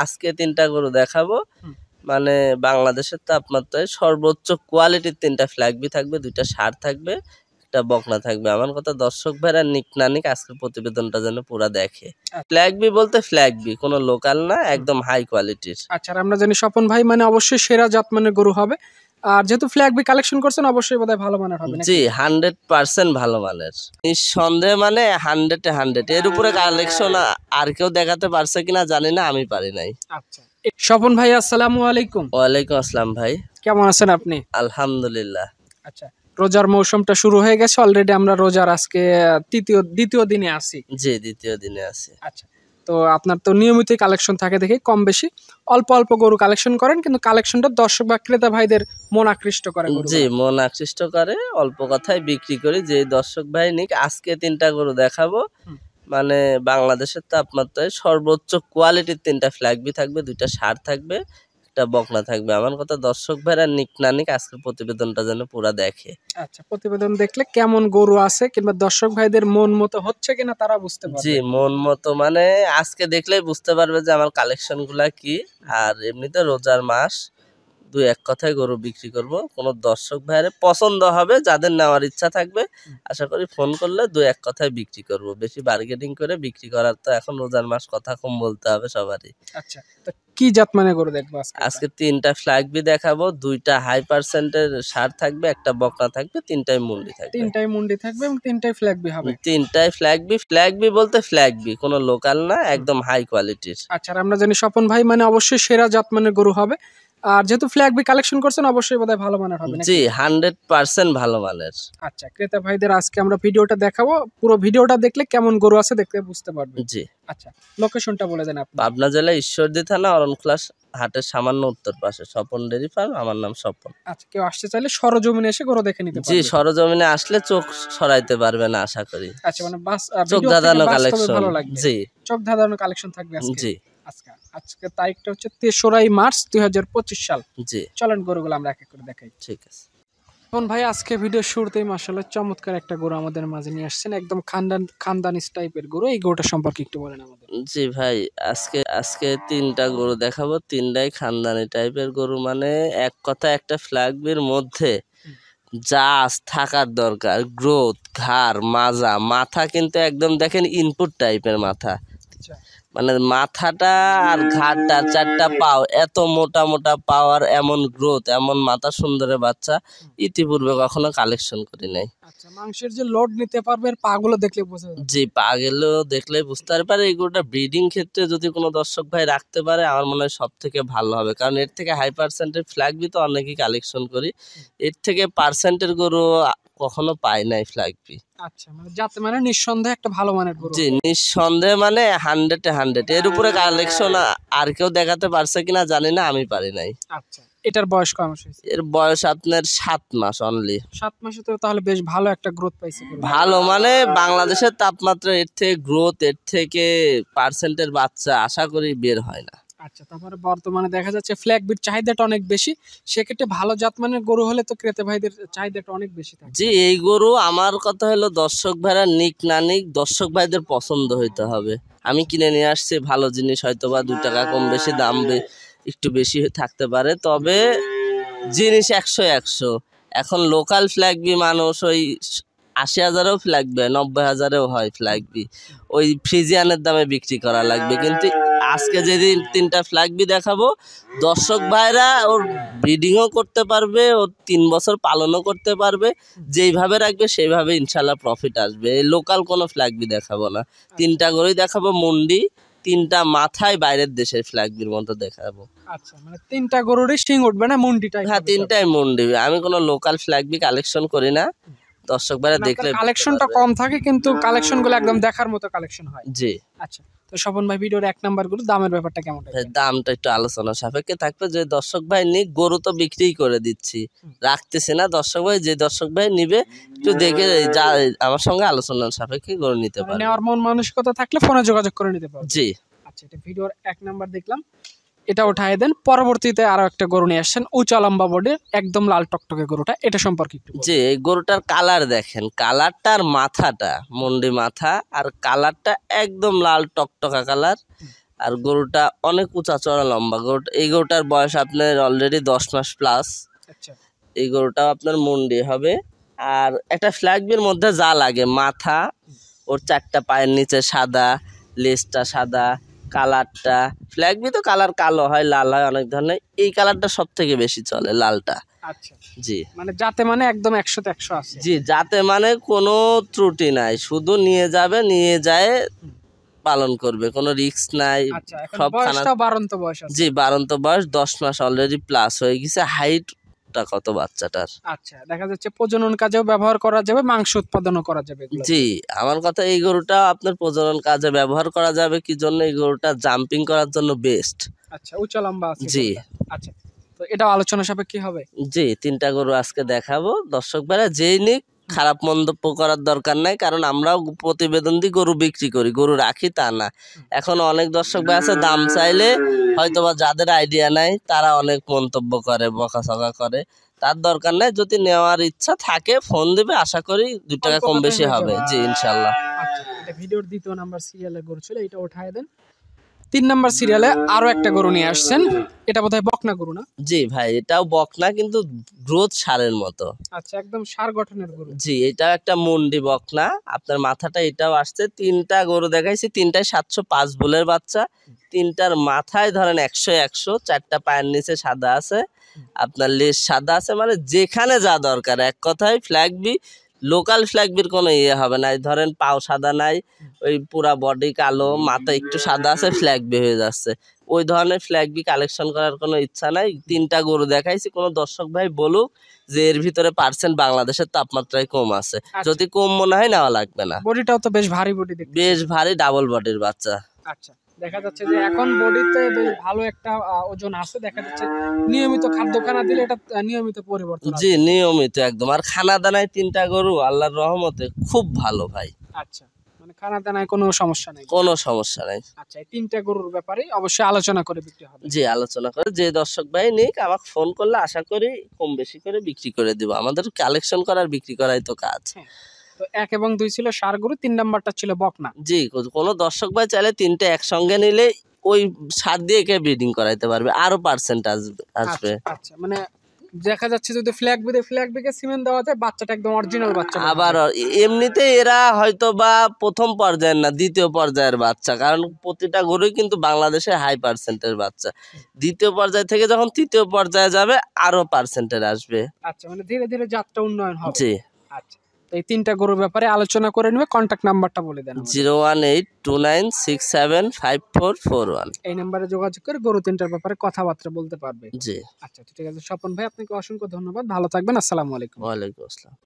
আজকে 3টা গরু দেখাবো। মানে বাংলাদেশের তাপমাত্রায় সর্বোচ্চ কোয়ালিটির 3টা ফ্ল্যাগবি থাকবে, 2টা ষাঁড় থাকবে, একটা বকনা থাকবে। আমার কথা দর্শক ভাইরা নিক না নিক আজকের প্রতিবেদনটা যেন পুরা দেখে। ফ্ল্যাগবি বলতে ফ্ল্যাগবি, কোনো লোকাল না, একদম হাই কোয়ালিটির। আচ্ছা, আমরা জানি স্বপন ভাই মানে অবশ্যই সেরা জাতমানের গরু হবে। আর যেহেতু ফ্ল্যাগবি কালেকশন করছেন অবশ্যই বোধহয় ভালো মানের হবে। জি 100% ভালো মানের, নিঃসন্দেহে, মানে 100-এ 100। এর উপরে কালেকশন আর কেউ দেখাতে পারছে কিনা জানি না, আমি পারি নাই। আচ্ছা, স্বপন ভাই আসসালামু আলাইকুম। ওয়ালাইকুম আসসালাম ভাই, কেমন আছেন আপনি? আলহামদুলিল্লাহ। আচ্ছা, রোজার মৌসুমটা শুরু হয়ে গেছে অলরেডি, আমরা রোজার আজকে দ্বিতীয় দিনে আছি। জি দ্বিতীয় দিনে আছি। আচ্ছা, তো আপনার তো নিয়মিত কালেকশন থাকে দেখি, কম বেশি অল্প অল্প গরু কালেকশন করেন, কিন্তু কালেকশনটা দর্শক বা ক্রেতা ভাইদের মন আকৃষ্ট করে। জি মন আকৃষ্ট করে, অল্প কথায় বিক্রি করি। যে দর্শক ভাই নিক আজকে 3টা গরু দেখাবো। মানে বাংলাদেশের তাপমাত্রায় সর্বোচ্চ কোয়ালিটির 3টা ফ্ল্যাগবি থাকবে, 2টা ষাঁড় থাকবে, একটা বকনা থাকবে। আমার কথা দর্শক ভাইরা নিক না নিক আজকের প্রতিবেদনটা যেন পুরা দেখে। আচ্ছা, প্রতিবেদন দেখলে কেমন গরু আছে কিংবা দর্শক ভাইদের মন মতো হচ্ছে কিনা তারা বুঝতে পারবে। জি মন মতো, মানে আজকে দেখলেই বুঝতে পারবে যে আমার কালেকশন গুলা কি। আর এমনিতে রোজার মাস, 2-1 কথায় গরু বিক্রি করব। কোনো দর্শক ভাইয়ের পছন্দ হবে, যাদের নেওয়ার ইচ্ছা থাকবে আশা করি ফোন করলে 2-1 কথায় বিক্রি করব। বেশি বার্গেনিং করে বিক্রি করার তো এখন রোজার মাস, কথা কম বলতে হবে সবারই। আচ্ছা, তো কি জাত মানে গরু দেখবো আজকে 3টা ফ্ল্যাগবি দেখাবো, 2টা হাই পার্সেন্টের ষাঁড় থাকবে, একটা বকনা থাকবে, 3টাই মুন্ডি থাকবে। 3টাই মুন্ডি থাকবে এবং 3টাই ফ্ল্যাগবি হবে। 3টাই ফ্ল্যাগবি। ফ্ল্যাগবি বলতে ফ্ল্যাগবি, কোনো লোকাল না, একদম হাই কোয়ালিটির। আচ্ছা, আর আমরা জানি স্বপন ভাই মানে অবশ্যই সেরা জাতমানের গরু হবে। আর যেহেতু ফ্ল্যাগবি কালেকশন করছেন অবশ্যই বোধহয় ভালো মানের হবে। জি 100% ভালো মানের। আচ্ছা, ক্রেতা ভাইদের আজকে আমরা ভিডিওটা দেখাবো, পুরো ভিডিওটা দেখলে কেমন গরু আছে দেখতে বুঝতে পারবেন। জি আচ্ছা, লোকেশনটা বলে দেন আপনি। পাবনা জেলা ঈশ্বরদী থানা অরণখোলা হাটের সামান্য উত্তর পাশে স্বপন ডেইরি ফার্ম, আমার নাম স্বপন। আচ্ছা, কেউ আসতে চাইলে সরজমিনে এসে গরু দেখে নিতে পারবে। জি সরজমিনে আসলে চোখ সরাইতে পারবে না আশা করি। আচ্ছা, মানে বাস চোখ ধাঁধানো কালেকশন। ভালো লাগবে। জি চোখ ধাঁধানো কালেকশন থাকবে আজকে। জি আজকে তারিখটা হচ্ছে 3রা মার্চ 2025 সাল। জি চলেন গরুগুলো আমরা এক এক করে দেখাই। ঠিক আছে। এখন ভাই আজকে ভিডিও শুরুতেই মাশাআল্লাহ চমৎকার একটা গরু আমাদের মাঝে নিয়ে আসছেন, একদম খানদানি টাইপের গরু। এই গরুটা সম্পর্কে একটু বলেন আমাদের। জি ভাই, আজকে 3টা গরু দেখাবো, 3টাই খানদানি টাইপের গরু। মানে এক কথা একটা ফ্ল্যাগবির মধ্যে যা থাকার দরকার, গ্রোথ, ঘাড়, মাজা, মাথা কিন্তু একদম দেখেন ইনপুট টাইপের মাথা। মানে মাথাটা আর ঘাড়টা, 4টা পাও, এত মোটা মোটা পাওয়ার, এমন গ্রোথ, এমন মাথা সুন্দরের বাচ্চা ইতিপূর্বে কখনো কালেকশন করি নাই। আচ্ছা, মাংসের যে লোড নিতে পারবে পাগুলো দেখলে বোঝা যাবে। জি পা গেলেও দেখলে বুঝতে পারে। এই গরুটা ব্রিডিং ক্ষেত্রে যদি কোনো দর্শক ভাই রাখতে পারে আমার মনে হয় সব থেকে ভালো হবে, কারণ এর থেকে হাই পার্সেন্টের ফ্ল্যাগবি তো অনেকেই কালেকশন করি, এর থেকে পার্সেন্টের গরু কখনো পাই নাই ফ্ল্যাগবি। আচ্ছা, মানে যাতে মানে নিঃসন্দেহে একটা ভালো মানের গরু। জি নিঃসন্দেহে, মানে 100-এ 100। এর উপরে কালেকশন আর কেউ দেখাতে পারছে কিনা জানি না, আমি পারি নাই। আচ্ছা, এটার বয়স কয় মাস হয়েছে? এর বয়স আপনার 7 মাস অনলি। 7 মাসে তো তাহলে বেশ ভালো একটা গ্রোথ পাইছে। ভালো মানে বাংলাদেশের তাপমাত্রা এর থেকে গ্রোথ, এর থেকে পার্সেন্টের বাচ্চা আশা করি বের হয় না। আচ্ছা, তারপরে বর্তমানে দেখা যাচ্ছে ফ্ল্যাগবির চাহিদাটা অনেক বেশি, সেক্ষেত্রে ভালো জাতমানের গরু হলে তো ক্রেতা ভাইদের চাহিদাটা অনেক বেশি থাকে। জি এই গরু আমার কথা হলো দর্শক ভাইরা নিক না নিক দর্শক ভাইদের পছন্দ হইতে হবে। আমি কিনে নিয়ে আসছি ভালো জিনিস, হয়তো বা 2 টাকা কম বেশি দাম একটু বেশি থাকতে পারে, তবে জিনিস 100-100। এখন লোকাল ফ্ল্যাগবি মানুষ ওই 80,000-এও ফ্ল্যাগবি, 90,000-এও হয় ফ্ল্যাগবি, ওই ফ্রিজিয়ানের দামে বিক্রি করা লাগবে। কিন্তু আজকে যেদিন 3টা ফ্ল্যাগবি দেখাবো, দর্শক ভাইরা ওর ব্রিডিংও করতে পারবে, ওর 3 বছর পালনও করতে পারবে, যেইভাবে রাখবে সেইভাবে ইনশাল্লাহ প্রফিট আসবে। লোকাল কোনো ফ্ল্যাগবি দেখাবো না, 3টা গরুই দেখাবো মুন্ডি, 3টা মাথায় বাইরের দেশের ফ্ল্যাগবির মতো দেখাবো। আচ্ছা, মানে 3টা গরুরই শিং উঠবে না, মুন্ডিটাই? হ্যাঁ 3টাই মুন্ডি। আমি কোনো লোকাল ফ্ল্যাগবি কালেকশন করি না, দর্শক ভাইরা দেখলে কালেকশনটা কম থাকে কিন্তু কালেকশনগুলো একদম দেখার মতো কালেকশন হয়। জি আচ্ছা, তো স্বপন ভাই ভিডিওর 1 নাম্বার গরু দামের ব্যাপারটা কেমন? দামটা একটু আলোচনা সাপেক্ষে থাকবে। যে দর্শক ভাই নিক, গরু তো বিক্রিই করে দিচ্ছি, রাখতেছি না। দর্শক ভাই যে দর্শক ভাই নিবে একটু দেখে যা আমার সঙ্গে আলোচনা সাপেক্ষে গরু নিতে পারে। নেওয়ার মন মানসিকতা থাকলে ফোনে যোগাযোগ করে নিতে পারবে। জি আচ্ছা, এটা ভিডিওর 1 নাম্বার দেখলাম, এটা উঠায় দেন। পরবর্তীতে আরো একটা গরু নিয়ে আসছেন, উঁচা লম্বা বডির, একদম লাল টকটকে গরুটা, এটা সম্পর্কে একটু বলুন। জি এই গরুটার কালার দেখেন, কালারটা আর মাথাটা, মুন্ডি মাথা আর কালারটা একদম লাল টকটকা কালার। আর গরুটা অনেক উঁচা চড়া লম্বা গরুটা। এই গরুটার বয়স আপনার অলরেডি 10 মাস প্লাস। আচ্ছা এই গরুটাও আপনার মুন্ডি হবে। আর একটা ফ্ল্যাগবির মধ্যে যা লাগে, মাথা, ওর 4টা পায়ের নিচে সাদা, লেজটা সাদা, কালারটা, ফ্ল্যাগবি তো কালার কালো হয়, লাল হয়, অনেক ধরনের। এই কালারটা সব থেকে বেশি চলে, লালটা। আচ্ছা, জি মানে যাতে মানে একদম 100-তে 100 আছে। জি, যাতে মানে কোনো ত্রুটি নাই, শুধু নিয়ে যাবে, নিয়ে যায় পালন করবে, কোনো রিস্ক নাই। আচ্ছা, এখন সব খানা, বয়সটা বাড়ন্ত বয়স আছে। জি বাড়ন্ত বয়স 10 মাস অলরেডি প্লাস হয়ে গেছে। হাইটটা কত বাচ্চাটার? আচ্ছা, দেখা যাচ্ছে প্রজনন কাজেও ব্যবহার করা যাবে, মাংস উৎপাদনও করা যাবে এগুলো। জি, আমার কথা এই গরুটা আপনার প্রজনন কাজে ব্যবহার করা যাবে। কি জন্য? এই গরুটা জাম্পিং করার জন্য বেস্ট। আচ্ছা, উঁচা লম্বা আছে জি। গরুটা। আচ্ছা, তো এটাও আলোচনা সাপেক্ষে হবে। জি, 3টা গরু আজকে দেখাবো। দর্শক ভাইরা যেই নিক, খারাপ মন্তব্য করার দরকার নাই, কারণ আমরাও প্রতিবেদন দিয়ে গরু বিক্রি করি, গরু রাখি তা না। এখন অনেক দর্শক ভাই আছে, দাম চাইলে হয়তোবা যাদের আইডিয়া নাই তারা অনেক মন্তব্য করে, বকাঝকা করে। তার দরকার নাই। যদি নেওয়ার ইচ্ছা থাকে ফোন দিবে, আশা করি 2 টাকা অল্প কম কথায় বেশি হয়ে হবে। যাবে। জি ইনশাল্লাহ। আচ্ছা, এটা ভিডিওর 2য় নাম্বার সিরিয়ালে গরু ছিল, এটা উঠায় দেন। 3 নাম্বার সিরিয়ালে আরো একটা গরু নিয়ে আসছেন, এটা বোধহয় বকনা গরু না? জি ভাই, এটাও বকনা কিন্তু গ্রোথ সারের মতো। আচ্ছা, একদম সার গঠনের গরু। জি, এটাও একটা মুন্ডি বকনা। আপনার মাথাটা এটাও আসছে। 3টা গরু দেখাইছি, 3টায় 705 বুলের বাচ্চা। 3টার মাথায় ধরেন 100-100, 4টা পায়ের নিচে সাদা আছে, আপনার লেজ সাদা আছে, মানে যেখানে যা দরকার। এক কথায় ফ্ল্যাগবি, লোকাল ফ্ল্যাগবির কোনো ইয়ে হবে না। এই ধরেন পাও সাদা নাই, ওই পুরা বডি কালো, মাথা একটু সাদা আছে, ফ্ল্যাগবি হয়ে যাচ্ছে। ওই ধরনের ফ্ল্যাগবি কালেকশন করার কোনো ইচ্ছা নাই। 3টা গরু দেখাইছি। কোনো দর্শক ভাই বলুক যে এর ভিতরে পার্সেন্ট বাংলাদেশের তাপমাত্রায় কম আছে, যদি কম মনে হয় নেওয়া লাগবে না। বডিটাও তো বেশ ভারী বডি দেখতে। বেশ ভারী, ডাবল বডির বাচ্চা। আচ্ছা, দেখা যাচ্ছে যে এখন বডিতে বেশ ভালো একটা ওজন আছে। দেখা যাচ্ছে নিয়মিত খাদ্য খানা দিলে এটা নিয়মিত পরিবর্তন আসবে। জি নিয়মিত একদম। আর খানা দানায় 3টা গরু আল্লাহর রহমতে খুব ভালো ভাই, আচ্ছা, মানে খানা দানায় কোনো সমস্যা নেই। কোনো সমস্যা নাই। আচ্ছা, এই 3টা গরুর ব্যাপারে অবশ্যই আলোচনা করে বিক্রি হবে। জি আলোচনা করে যে দর্শক ভাই নিক, আমাকে ফোন করলে আশা করি কম বেশি করে বিক্রি করে দিব। আমাদের কালেকশন করার, বিক্রি করাই তো কাজ। তো 1 এবং 2 ছিল ষাঁড় গরু, 3 নাম্বারটা ছিল বকনা। জি, কোনো দর্শক ভাই চাইলে 3টে একসঙ্গে নিলে ওই সার দিয়ে একে ব্রিডিং করাইতে পারবে, আরো পার্সেন্ট আসবে। আচ্ছা, মানে দেখা যাচ্ছে যদি ফ্ল্যাগ বিকে সিমেন্ট দেওয়া যায়, বাচ্চাটা একদম অরিজিনাল বাচ্চা। আবার এমনিতে এরা হয়তো বা প্রথম পর্যায়ের না, 2য় পর্যায়ের বাচ্চা, কারণ প্রতিটা গরুই কিন্তু বাংলাদেশে হাই পার্সেন্টের বাচ্চা। 2য় পর্যায় থেকে যখন 3য় পর্যায়ে যাবে, আরো পার্সেন্টের আসবে। আচ্ছা, মানে ধীরে ধীরে জাতটা উন্নয়ন হবে। জি। আচ্ছা, তো এই 3টা গরুর ব্যাপারে আলোচনা করে নিবে। কন্টাক্ট নাম্বারটা বলে দেন। 01829675441। এই নাম্বারে যোগাযোগ করে গরু 3টার ব্যাপারে কথাবার্তা বলতে পারবে। জি। আচ্ছা, ঠিক আছে স্বপন ভাই, আপনাকে অসংখ্য ধন্যবাদ। ভালো থাকবেন। আসসালামু আলাইকুম। ওয়ালাইকুম আসসালাম।